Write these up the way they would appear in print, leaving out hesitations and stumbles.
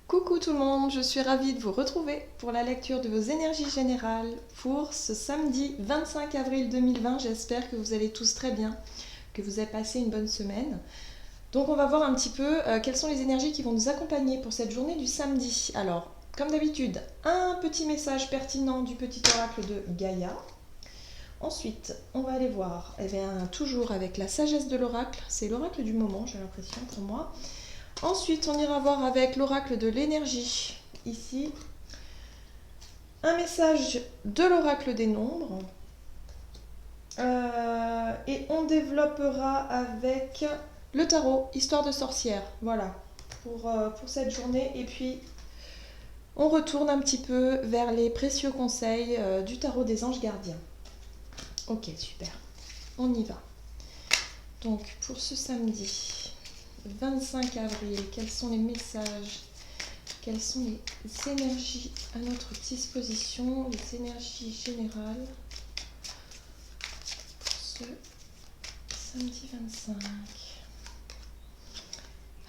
Coucou tout le monde, je suis ravie de vous retrouver pour la lecture de vos énergies générales pour ce samedi 25 avril 2020. J'espère que vous allez tous très bien, que vous avez passé une bonne semaine. Donc on va voir un petit peu quelles sont les énergies qui vont nous accompagner pour cette journée du samedi. Alors, comme d'habitude, un petit message pertinent du petit oracle de Gaïa. Ensuite, on va aller voir, toujours avec la sagesse de l'oracle, c'est l'oracle du moment, j'ai l'impression pour moi. Ensuite, on ira voir avec l'oracle de l'énergie, ici, un message de l'oracle des nombres. Et on développera avec le tarot, histoire de sorcière, voilà, pour cette journée. Et puis, on retourne un petit peu vers les précieux conseils du tarot des anges gardiens. Ok, super, on y va. Donc, pour ce samedi 25 avril, quels sont les messages, quelles sont les énergies à notre disposition, les énergies générales pour ce samedi 25.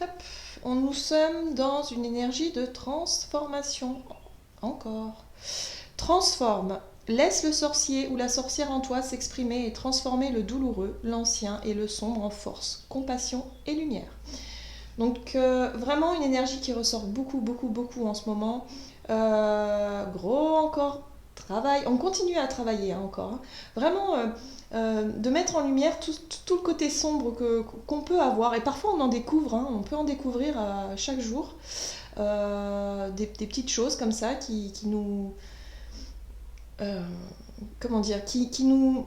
Hop, nous sommes dans une énergie de transformation. Encore. Transforme. Laisse le sorcier ou la sorcière en toi s'exprimer et transformer le douloureux, l'ancien et le sombre en force, compassion et lumière. Donc vraiment une énergie qui ressort beaucoup en ce moment. Gros encore travail, on continue à travailler encore. Hein. Vraiment de mettre en lumière tout le côté sombre qu'on peut avoir. Et parfois on en découvre, hein, on peut en découvrir chaque jour. Des petites choses comme ça qui nous... comment dire, qui nous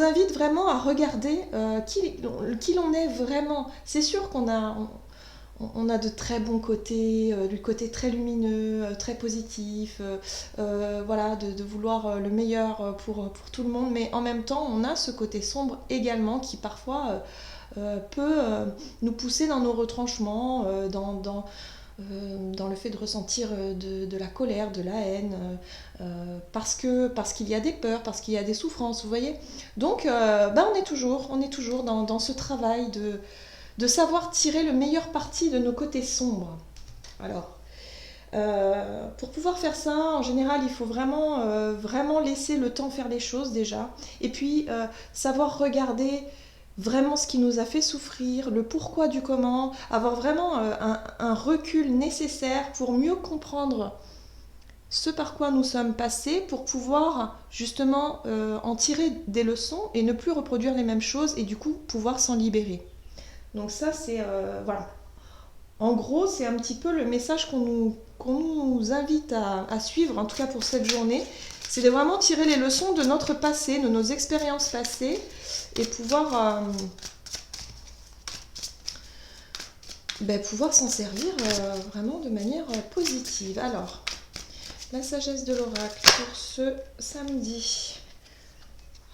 invite vraiment à regarder qui l'on est vraiment. C'est sûr qu'on a de très bons côtés, du côté très lumineux, très positif, voilà, de vouloir le meilleur pour tout le monde, mais en même temps on a ce côté sombre également qui parfois peut nous pousser dans nos retranchements, dans le fait de ressentir de la colère, de la haine, parce qu'il y a des peurs, parce qu'il y a des souffrances, vous voyez. Donc on est toujours dans ce travail de savoir tirer le meilleur parti de nos côtés sombres. Alors, pour pouvoir faire ça, en général, il faut vraiment laisser le temps faire les choses déjà, et puis savoir regarder vraiment ce qui nous a fait souffrir, le pourquoi du comment, avoir vraiment un recul nécessaire pour mieux comprendre ce par quoi nous sommes passés, pour pouvoir justement en tirer des leçons et ne plus reproduire les mêmes choses et du coup pouvoir s'en libérer. Donc ça c'est voilà. En gros, c'est un petit peu le message qu'on nous invite à suivre, en tout cas pour cette journée, c'est de vraiment tirer les leçons de notre passé, de nos expériences passées, et pouvoir s'en servir vraiment de manière positive. Alors, la sagesse de l'oracle pour ce samedi.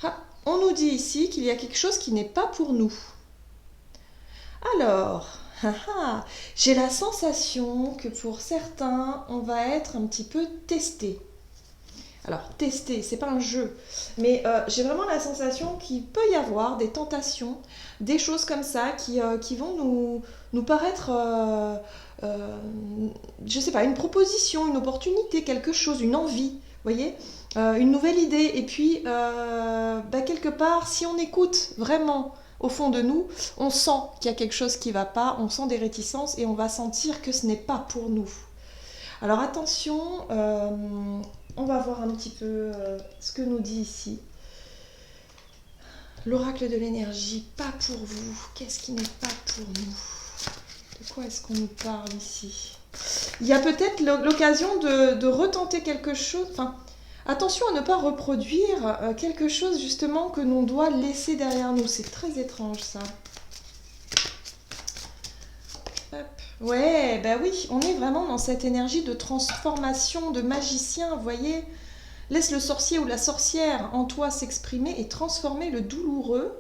Ah, on nous dit ici qu'il y a quelque chose qui n'est pas pour nous. Alors, j'ai la sensation que pour certains, on va être un petit peu testé. Alors, tester, c'est pas un jeu, mais j'ai vraiment la sensation qu'il peut y avoir des tentations, des choses comme ça qui vont nous paraître, je sais pas, une proposition, une opportunité, quelque chose, une envie, vous voyez, une nouvelle idée. Et puis, quelque part, si on écoute vraiment au fond de nous, on sent qu'il y a quelque chose qui ne va pas, on sent des réticences et on va sentir que ce n'est pas pour nous. Alors attention, on va voir un petit peu ce que nous dit ici. L'oracle de l'énergie, pas pour vous. Qu'est-ce qui n'est pas pour nous? De quoi est-ce qu'on nous parle ici? Il y a peut-être l'occasion de retenter quelque chose. Enfin, attention à ne pas reproduire quelque chose justement que l'on doit laisser derrière nous. C'est très étrange ça. Hop. Ouais, oui, on est vraiment dans cette énergie de transformation, de magicien, vous voyez. Laisse le sorcier ou la sorcière en toi s'exprimer et transformer le douloureux,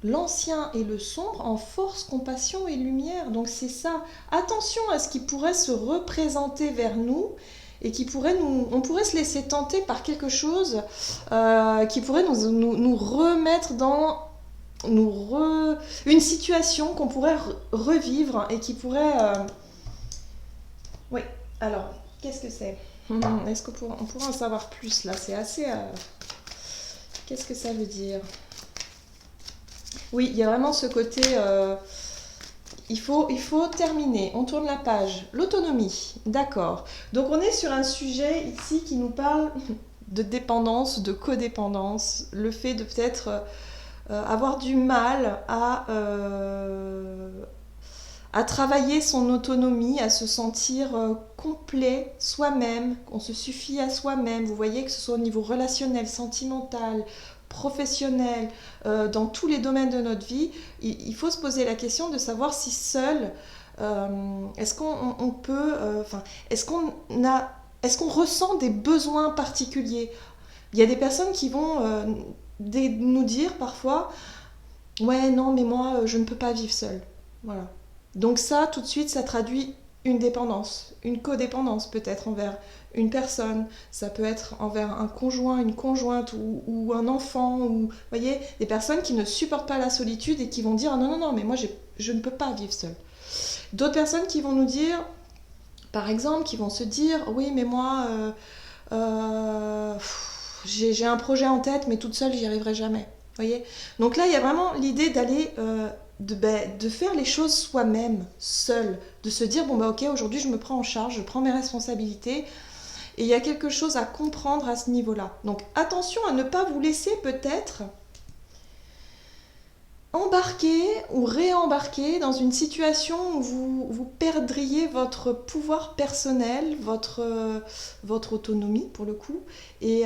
l'ancien et le sombre en force, compassion et lumière. Donc c'est ça. Attention à ce qui pourrait se représenter vers nous et on pourrait se laisser tenter par quelque chose qui pourrait nous remettre dans une situation qu'on pourrait revivre et qui pourrait... Oui, alors, qu'est-ce que c'est? Est-ce qu'on pourrait en savoir plus là? C'est assez... Qu'est-ce que ça veut dire? Oui, il y a vraiment ce côté... il faut terminer. On tourne la page. L'autonomie, d'accord. Donc on est sur un sujet ici qui nous parle de dépendance, de codépendance, le fait de peut-être avoir du mal à travailler son autonomie, à se sentir complet soi-même, qu'on se suffit à soi-même. Vous voyez, que ce soit au niveau relationnel, sentimental, professionnel, dans tous les domaines de notre vie, il faut se poser la question de savoir si seul, est-ce qu'on peut, est-ce qu'on ressent des besoins particuliers? Il y a des personnes qui vont nous dire parfois, ouais, non, mais moi, je ne peux pas vivre seule. Voilà. Donc ça, tout de suite, ça traduit une dépendance, une codépendance peut-être envers une personne. Ça peut être envers un conjoint, une conjointe ou un enfant. Ou, vous voyez, des personnes qui ne supportent pas la solitude et qui vont dire, ah, non, non, non, mais moi, je ne peux pas vivre seule. D'autres personnes qui vont nous dire, par exemple, qui vont se dire, oui, mais moi, j'ai un projet en tête, mais toute seule, j'y arriverai jamais. Voyez. Donc là, il y a vraiment l'idée d'aller... de faire les choses soi-même, seul, de se dire, bon bah ok, aujourd'hui je me prends en charge, je prends mes responsabilités, et il y a quelque chose à comprendre à ce niveau-là. Donc attention à ne pas vous laisser peut-être embarquer ou réembarquer dans une situation où vous perdriez votre pouvoir personnel, votre autonomie pour le coup, et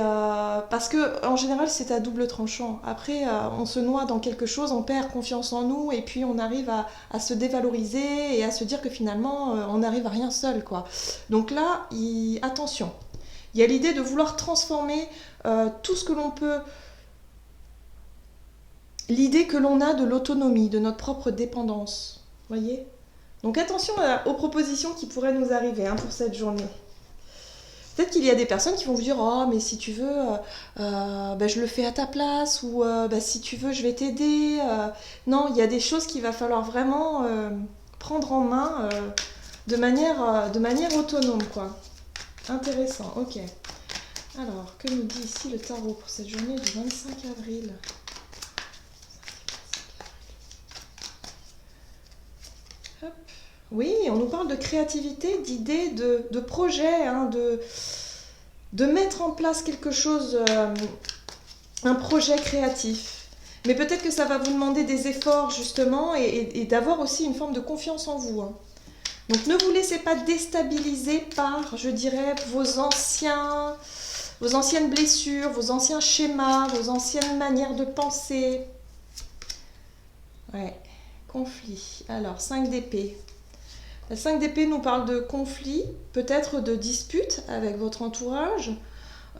parce que en général c'est à double tranchant. Après on se noie dans quelque chose, on perd confiance en nous et puis on arrive à se dévaloriser et à se dire que finalement on n'arrive à rien seul, quoi. Donc là, attention, il y a l'idée de vouloir transformer tout ce que l'on peut... L'idée que l'on a de l'autonomie, de notre propre dépendance. Voyez? Donc attention aux propositions qui pourraient nous arriver pour cette journée. Peut-être qu'il y a des personnes qui vont vous dire, oh mais si tu veux, je le fais à ta place, ou si tu veux je vais t'aider. Non, il y a des choses qu'il va falloir vraiment prendre en main de manière autonome, quoi. Intéressant, ok. Alors, que nous dit ici le tarot pour cette journée du 25 avril? Hop. Oui, on nous parle de créativité, d'idées, de projets, de mettre en place quelque chose, un projet créatif. Mais peut-être que ça va vous demander des efforts justement et d'avoir aussi une forme de confiance en vous. Donc ne vous laissez pas déstabiliser par, je dirais, vos anciennes blessures, vos anciens schémas, vos anciennes manières de penser. Ouais, conflit. Alors, 5 d'épée. La 5 d'épée nous parle de conflit, peut-être de dispute avec votre entourage.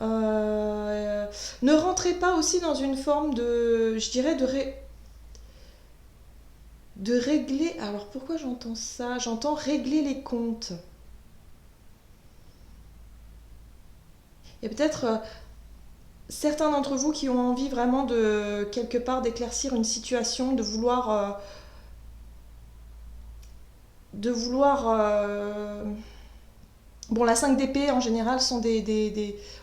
Ne rentrez pas aussi dans une forme de, je dirais, de régler... Alors, pourquoi j'entends ça? J'entends régler les comptes. Il y a peut-être certains d'entre vous qui ont envie vraiment de, quelque part, d'éclaircir une situation, de vouloir... Bon, la 5 d'épée, en général, sont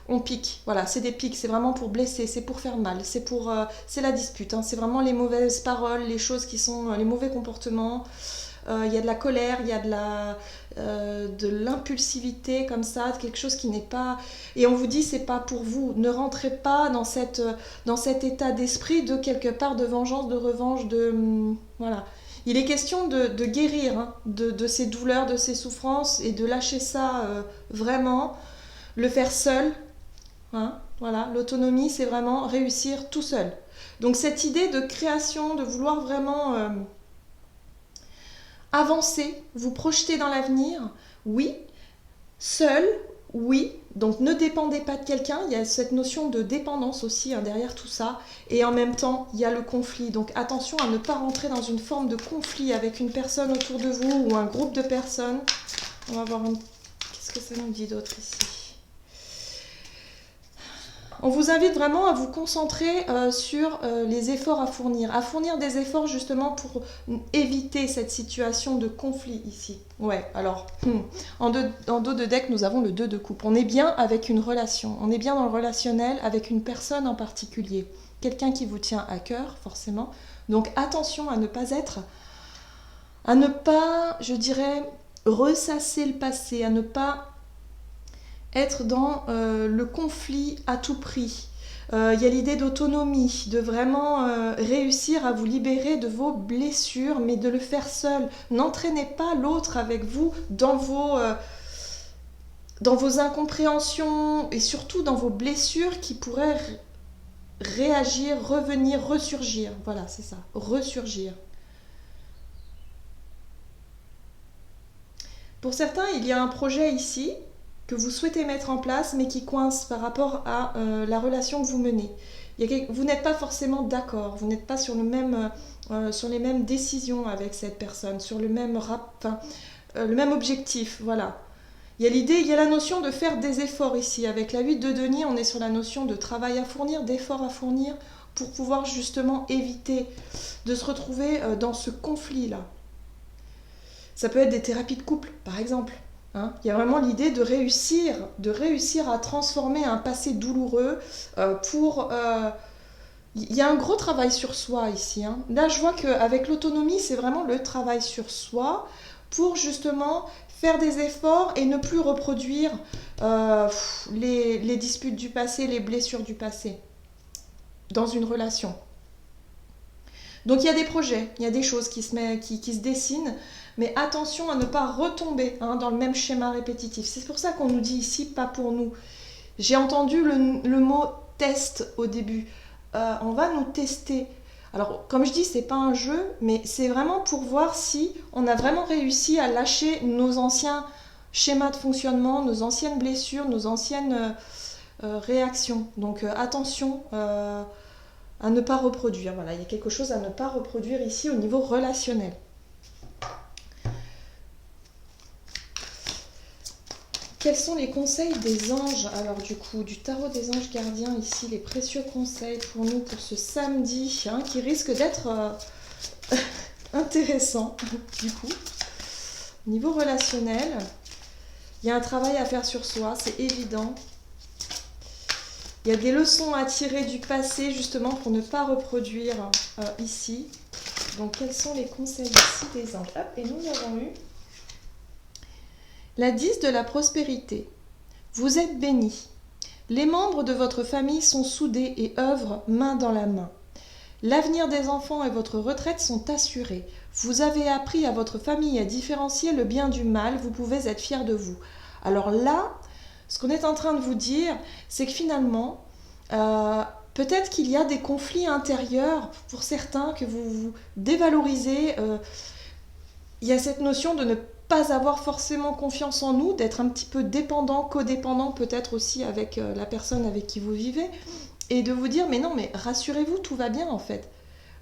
on pique. Voilà, c'est des piques. C'est vraiment pour blesser, c'est pour faire mal. C'est la dispute. C'est vraiment les mauvaises paroles, les choses qui sont... les mauvais comportements. Il y a de la colère, il y a de l'impulsivité comme ça, quelque chose qui n'est pas... Et on vous dit, c'est pas pour vous. Ne rentrez pas dans cet état d'esprit de quelque part de vengeance, de revanche, voilà. Il est question de guérir de ces douleurs, de ces souffrances et de lâcher ça vraiment, le faire seul. Voilà, l'autonomie, c'est vraiment réussir tout seul. Donc cette idée de création, de vouloir vraiment avancer, vous projeter dans l'avenir, oui, seul, oui, donc ne dépendez pas de quelqu'un, il y a cette notion de dépendance aussi derrière tout ça, et en même temps il y a le conflit, donc attention à ne pas rentrer dans une forme de conflit avec une personne autour de vous ou un groupe de personnes. On va voir qu'est-ce que ça nous dit d'autre ici. On vous invite vraiment à vous concentrer sur les efforts à fournir des efforts justement pour éviter cette situation de conflit ici. Ouais, alors, en dos de deck, nous avons le 2 de coupe. On est bien avec une relation, on est bien dans le relationnel avec une personne en particulier. Quelqu'un qui vous tient à cœur, forcément. Donc attention à ne pas être, à ne pas, je dirais, ressasser le passé, à ne pas être dans le conflit à tout prix. Il y a l'idée d'autonomie, de vraiment réussir à vous libérer de vos blessures, mais de le faire seul. N'entraînez pas l'autre avec vous dans vos incompréhensions et surtout dans vos blessures qui pourraient réagir, revenir, ressurgir. Voilà, c'est ça, ressurgir. Pour certains, il y a un projet ici que vous souhaitez mettre en place, mais qui coince par rapport à la relation que vous menez. Vous n'êtes pas forcément d'accord, vous n'êtes pas sur les mêmes décisions avec cette personne, sur le même objectif, voilà. Il y a l'idée, il y a la notion de faire des efforts ici. Avec la 8 de denier, on est sur la notion de travail à fournir, d'efforts à fournir, pour pouvoir justement éviter de se retrouver dans ce conflit-là. Ça peut être des thérapies de couple, par exemple. Hein, il y a vraiment l'idée de réussir à transformer un passé douloureux il y a un gros travail sur soi ici. Hein. Là, je vois qu'avec l'autonomie, c'est vraiment le travail sur soi pour justement faire des efforts et ne plus reproduire les disputes du passé, les blessures du passé dans une relation. Donc il y a des projets, il y a des choses qui se dessinent, mais attention à ne pas retomber dans le même schéma répétitif. C'est pour ça qu'on nous dit ici, pas pour nous. J'ai entendu le mot test au début. On va nous tester. Alors, comme je dis, c'est pas un jeu, mais c'est vraiment pour voir si on a vraiment réussi à lâcher nos anciens schémas de fonctionnement, nos anciennes blessures, nos anciennes réactions. Donc, attention à ne pas reproduire. Voilà, il y a quelque chose à ne pas reproduire ici au niveau relationnel. Quels sont les conseils des anges? Alors du coup, du tarot des anges gardiens, ici, les précieux conseils pour nous pour ce samedi, qui risque d'être intéressant, du coup. Niveau relationnel, il y a un travail à faire sur soi, c'est évident. Il y a des leçons à tirer du passé, justement, pour ne pas reproduire ici. Donc, quels sont les conseils ici des anges? Hop, et nous avons eu la 10 de la prospérité. Vous êtes bénis. Les membres de votre famille sont soudés et œuvrent main dans la main. L'avenir des enfants et votre retraite sont assurés. Vous avez appris à votre famille à différencier le bien du mal. Vous pouvez être fiers de vous. Alors là, ce qu'on est en train de vous dire, c'est que finalement, peut-être qu'il y a des conflits intérieurs pour certains que vous dévalorisez. Il y a cette notion de ne pas avoir forcément confiance en nous, d'être un petit peu dépendant, codépendant peut-être aussi avec la personne avec qui vous vivez, et de vous dire mais non, mais rassurez-vous, tout va bien en fait.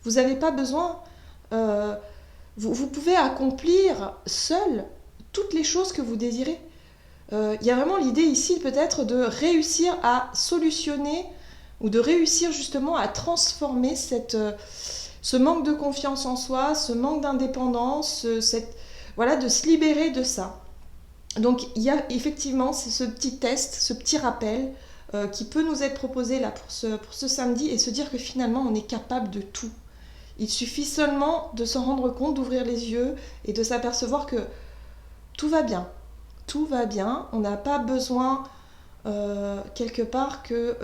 Vous n'avez pas besoin, vous pouvez accomplir seul toutes les choses que vous désirez. Il y a vraiment l'idée ici peut-être de réussir à solutionner ou de réussir justement à transformer ce manque de confiance en soi, ce manque d'indépendance, voilà, de se libérer de ça. Donc il y a effectivement ce petit test, ce petit rappel qui peut nous être proposé là pour ce samedi et se dire que finalement on est capable de tout. Il suffit seulement de se rendre compte, d'ouvrir les yeux et de s'apercevoir que tout va bien. Tout va bien, on n'a pas besoin quelque part que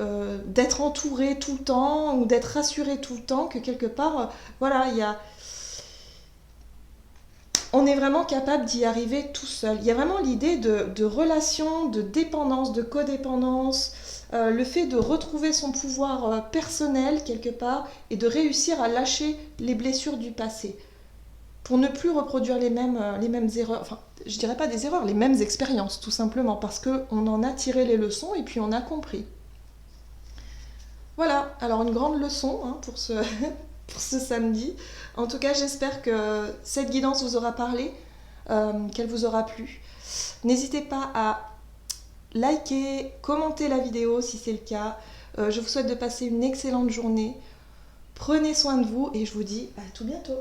d'être entouré tout le temps ou d'être rassuré tout le temps, que quelque part, voilà, on est vraiment capable d'y arriver tout seul. Il y a vraiment l'idée de relation, de dépendance, de codépendance, le fait de retrouver son pouvoir personnel quelque part et de réussir à lâcher les blessures du passé pour ne plus reproduire les mêmes erreurs, enfin je dirais pas des erreurs, les mêmes expériences tout simplement parce qu'on en a tiré les leçons et puis on a compris. Voilà, alors une grande leçon pour ce samedi. En tout cas, j'espère que cette guidance vous aura parlé, qu'elle vous aura plu. N'hésitez pas à liker, commenter la vidéo si c'est le cas, Je vous souhaite de passer une excellente journée. Prenez soin de vous et je vous dis à tout bientôt.